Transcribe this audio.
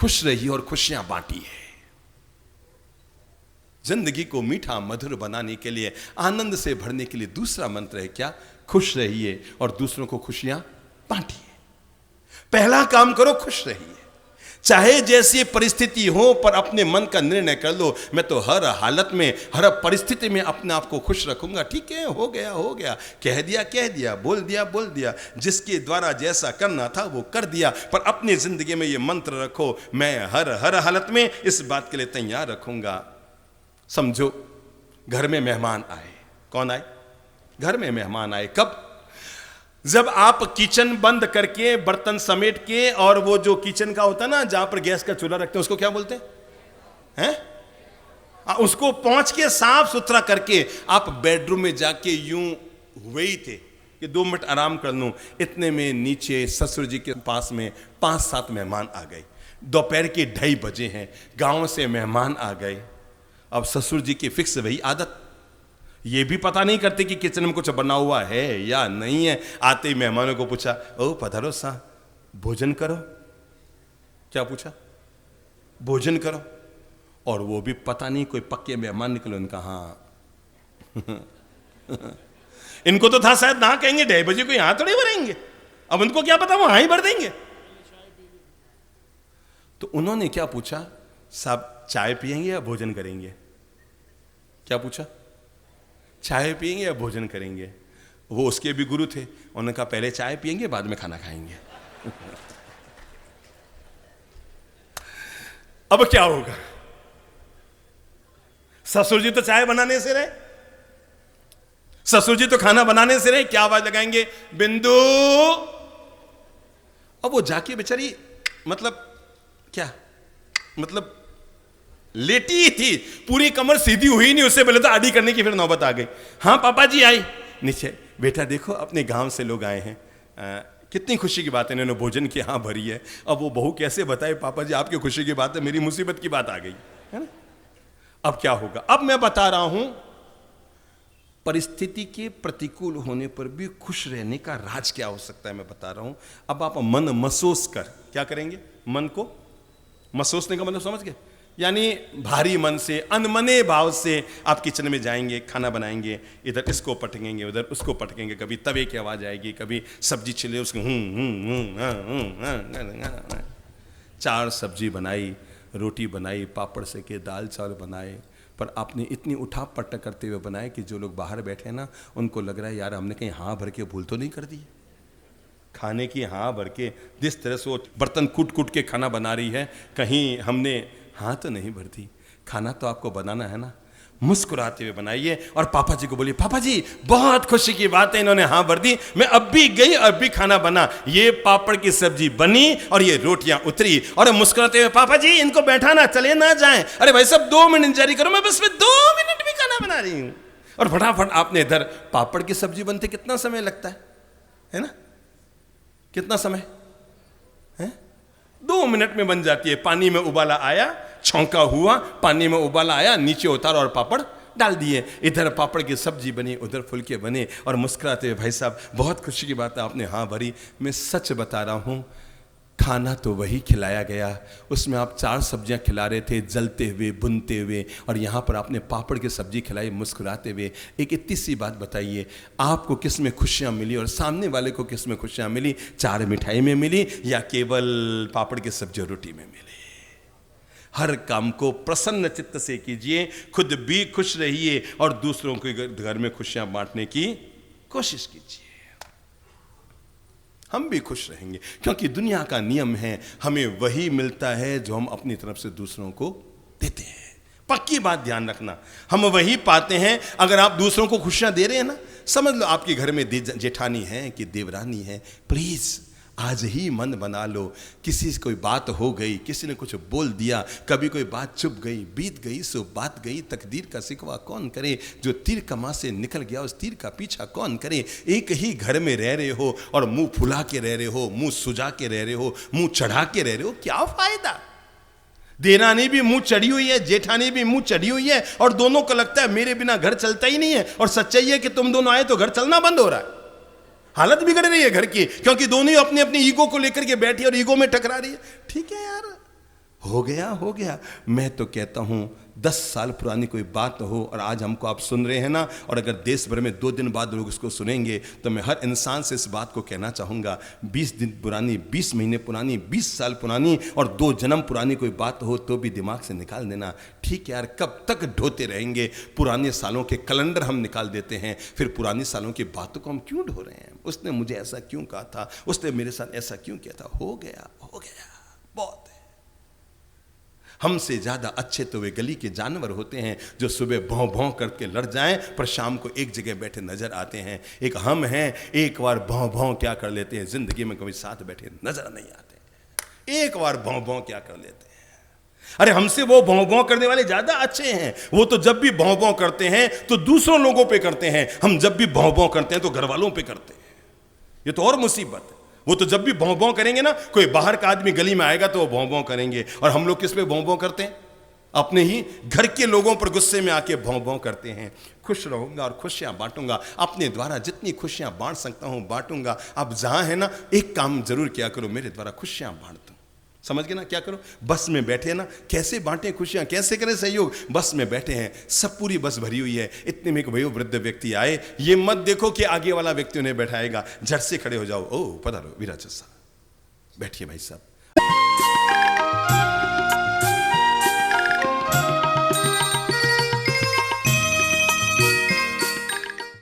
खुश रहिए और खुशियां बांटिए। जिंदगी को मीठा मधुर बनाने के लिए, आनंद से भरने के लिए दूसरा मंत्र है क्या? खुश रहिए और दूसरों को खुशियां बांटिए। पहला काम करो, खुश रहिए। चाहे जैसी परिस्थिति हो, पर अपने मन का निर्णय कर लो, मैं तो हर हालत में, हर परिस्थिति में अपने आप को खुश रखूंगा। ठीक है, हो गया हो गया, कह दिया, बोल दिया, जिसके द्वारा जैसा करना था वो कर दिया। पर अपनी जिंदगी में ये मंत्र रखो, मैं हर हालत में इस बात के लिए तैयार रखूंगा। समझो, घर में मेहमान आए। कौन आए? घर में मेहमान आए। कब? जब आप किचन बंद करके, बर्तन समेट के, और वो जो किचन का होता है ना, जहां पर गैस का चूल्हा रखते हैं, उसको क्या बोलते हैं? उसको पहुंच के साफ सुथरा करके आप बेडरूम में जाके यूं हुए ही थे कि 2 मिनट आराम कर लूं, इतने में नीचे ससुर जी के पास में 5-7 मेहमान आ गए। दोपहर के 2:30 बजे हैं, गांव से मेहमान आ गए। अब ससुर जी की फिक्स वही आदत, ये भी पता नहीं करते कि किचन में कुछ बना हुआ है या नहीं है। आते ही मेहमानों को पूछा, ओ पधारो सा, भोजन करो। क्या पूछा? भोजन करो। और वो भी पता नहीं, कोई पक्के मेहमान निकले, उनका हाँ इनको तो था शायद ना कहेंगे 2:30 बजे को यहां थोड़ी भरेंगे, अब उनको क्या पता वो हाँ ही भर देंगे। तो उन्होंने क्या पूछा? साहब चाय पिएंगे या भोजन करेंगे? क्या पूछा? चाय पिएंगे या भोजन करेंगे? वो उसके भी गुरु थे, उन्होंने कहा पहले चाय पिएंगे, बाद में खाना खाएंगे। अब क्या होगा? ससुर जी तो चाय बनाने से रहे, ससुर जी तो खाना बनाने से रहे, क्या आवाज लगाएंगे? बिंदु। अब वो जाके बेचारी, मतलब क्या, मतलब लेटी थी, पूरी कमर सीधी हुई नहीं, उससे पहले तो आड़ी करने की फिर नौबत आ गई। हाँ पापा जी आई नीचे। बेटा देखो, अपने गांव से लोग आए हैं, कितनी खुशी की बात है, इन्होंने भोजन की हाँ भरी है। अब वो बहू कैसे बताए, पापा जी आपकी खुशी की बात है, मेरी मुसीबत की बात आ गई है ना। अब क्या होगा? अब मैं बता रहा हूं, परिस्थिति के प्रतिकूल होने पर भी खुश रहने का राज क्या हो सकता है, मैं बता रहा हूं। अब आप मन महसूस कर क्या करेंगे? मन को महसूसने का मतलब समझ गए? यानी भारी मन से, अनमने भाव से आप किचन में जाएंगे, खाना बनाएंगे, इधर इसको पटकेंगे, उधर उसको पटकेंगे, कभी तवे की आवाज आएगी, कभी सब्जी छिले उसको 4 सब्जी बनाई, रोटी बनाई, पापड़ सेके, दाल चावल बनाए, पर आपने इतनी उठा पटक करते हुए बनाए कि जो लोग बाहर बैठे हैं ना, उनको लग रहा है यार हमने कहीं हाँ भर के भूल तो नहीं कर दी। खाने की हाँ भर के, जिस तरह से वो बर्तन कूट कूट के खाना बना रही है, कहीं हमने हाँ तो नहीं भर दी। खाना तो आपको बनाना है ना, मुस्कुराते हुए बनाइए और पापा जी को बोलिए, पापा जी बहुत खुशी की बात है, इन्होंने हाँ भर दी, मैं अब भी गई, अब भी खाना बना, ये पापड़ की सब्जी बनी और ये रोटियां उतरी। और मुस्कुराते हुए, पापा जी इनको बैठाना, चले ना जाएं, अरे भाई सब 2 मिनट जारी करो, मैं बस में 2 मिनट में खाना बना रही हूं। और फटाफट आपने इधर पापड़ की सब्जी बनते कितना समय लगता है ना? कितना समय है? 2 मिनट में बन जाती है। पानी में उबाला आया, छौंका हुआ, पानी में उबाला आया, नीचे उतारा और पापड़ डाल दिए। इधर पापड़ की सब्जी बनी, उधर फुलके बने, और मुस्कुराते हुए, भाई साहब बहुत खुशी की बात है, आपने हाँ भरी। मैं सच बता रहा हूं, खाना तो वही खिलाया गया, उसमें आप 4 सब्जियां खिला रहे थे, जलते हुए, भुनते हुए, और यहाँ पर आपने पापड़ की सब्जी खिलाई मुस्कुराते हुए। एक इतनी सी बात बताइए, आपको किस में खुशियाँ मिली और सामने वाले को किस में खुशियाँ मिली? 4 मिठाई में मिली या केवल पापड़ की सब्जी और रोटी में मिली? हर काम को प्रसन्न चित्त से कीजिए, खुद भी खुश रहिए और दूसरों के घर में खुशियाँ बांटने की कोशिश कीजिए। हम भी खुश रहेंगे, क्योंकि दुनिया का नियम है, हमें वही मिलता है जो हम अपनी तरफ से दूसरों को देते हैं। पक्की बात ध्यान रखना, हम वही पाते हैं। अगर आप दूसरों को खुशियां दे रहे हैं ना, समझ लो आपके घर में जेठानी है कि देवरानी है, प्लीज आज ही मन बना लो। किसी से कोई बात हो गई, किसी ने कुछ बोल दिया, कभी कोई बात चुप गई, बीत गई सो बात गई, तकदीर का सिकवा कौन करे, जो तीर कमा से निकल गया उस तीर का पीछा कौन करे। एक ही घर में रह रहे हो और मुंह फुला के रह रहे हो, मुंह सुजा के रह रहे हो, मुंह चढ़ा के रह रहे हो, क्या फायदा। देरानी भी मुंह चढ़ी हुई है, जेठानी भी मुंह चढ़ी हुई है, और दोनों को लगता है मेरे बिना घर चलता ही नहीं है। और सच्चाई है कि तुम दोनों आए तो घर चलना बंद हो रहा है, हालत बिगड़ रही है घर की, क्योंकि दोनों ही अपनी अपनी ईगो को लेकर के बैठी और ईगो में टकरा रही है। ठीक है यार, हो गया हो गया। मैं तो कहता हूं 10 साल पुरानी कोई बात हो और आज हमको आप सुन रहे हैं ना, और अगर देश भर में 2 दिन बाद लोग इसको सुनेंगे, तो मैं हर इंसान से इस बात को कहना चाहूँगा, 20 दिन पुरानी, 20 महीने पुरानी, 20 साल पुरानी और 2 जन्म पुरानी कोई बात हो तो भी दिमाग से निकाल देना। ठीक है यार, कब तक ढोते रहेंगे? पुराने सालों के कैलेंडर हम निकाल देते हैं, फिर पुरानी सालों की बातों को हम क्यों ढो रहे हैं? उसने मुझे ऐसा क्यों कहा था, उसने मेरे साथ ऐसा क्यों किया था? हो गया हो गया, बहुत है। हमसे ज्यादा अच्छे तो वे गली के जानवर होते हैं जो सुबह भौं भौं करके लड़ जाएं पर शाम को एक जगह बैठे नजर आते हैं। एक हम हैं, एक बार भौं भौं क्या कर लेते हैं, जिंदगी में कभी साथ बैठे नजर नहीं आते। एक बार भौं भौं क्या कर लेते हैं। अरे हमसे वो भौं भौं करने वाले ज्यादा अच्छे हैं। वो तो जब भी भौं भौं करते हैं तो दूसरों लोगों पे करते हैं, हम जब भी भौं भौं करते हैं तो घर वालों पे करते हैं। ये तो और मुसीबत है। वो तो जब भी भौं भौं करेंगे ना, कोई बाहर का आदमी गली में आएगा तो वो भौं भौं करेंगे, और हम लोग किस पे भौं भौं करते हैं? अपने ही घर के लोगों पर गुस्से में आके भौं भौं करते हैं। खुश रहूंगा और खुशियां बांटूंगा, अपने द्वारा जितनी खुशियां बांट सकता हूं बांटूंगा। अब जहां है ना, एक काम जरूर किया करो, मेरे द्वारा खुशियां बांट दो। समझ गए ना? क्या करो? बस में बैठे ना, कैसे बांटे खुशियां, कैसे करें सहयोग? बस में बैठे हैं, सब पूरी बस भरी हुई है, इतने में एक वयोवृद्ध व्यक्ति आए। ये मत देखो कि आगे वाला व्यक्ति उन्हें बैठाएगा, झट से खड़े हो जाओ। ओ पधारो विराज साहब, बैठिए भाई साहब।